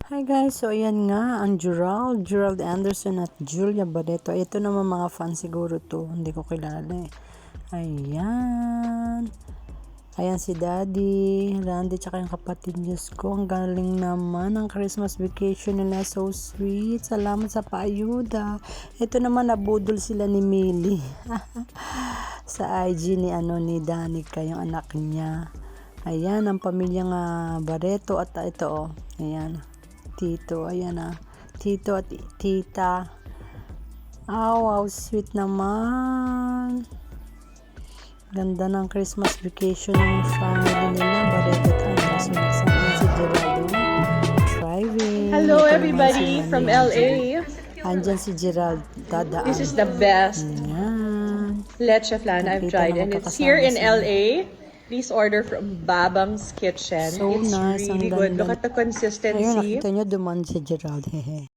Hi guys, so ayan nga, ang Gerald Anderson at Julia Barreto. Ito naman mga fans siguro to, hindi ko kilala eh. Ayan. Ayan si Daddy, Randy, tsaka yung kapatid Diyos ko. Ang galing naman ang Christmas vacation nila, so sweet. Salamat sa paayuda. Ito naman, nabudol sila ni Millie. Sa IG ni Danica, yung anak niya. Ayan, ang pamilyang Barreto at ito oh. Ayan. Tito, ayan Tito at tita. Oh, wow, sweet naman. Ganda ng Christmas vacation ng family nila. Barreto at Anderson. Si Geraldo driving. Hello Ito everybody from LA. Andyan si Gerald dadaan. This is the best Ayan. leche flan I've tried, and it's here in LA. Please order from Babang's Kitchen. So It's nice, really ang good. ganda. Look at the Ayun, consistency. nakita nyo duman si Gerald. Hehe.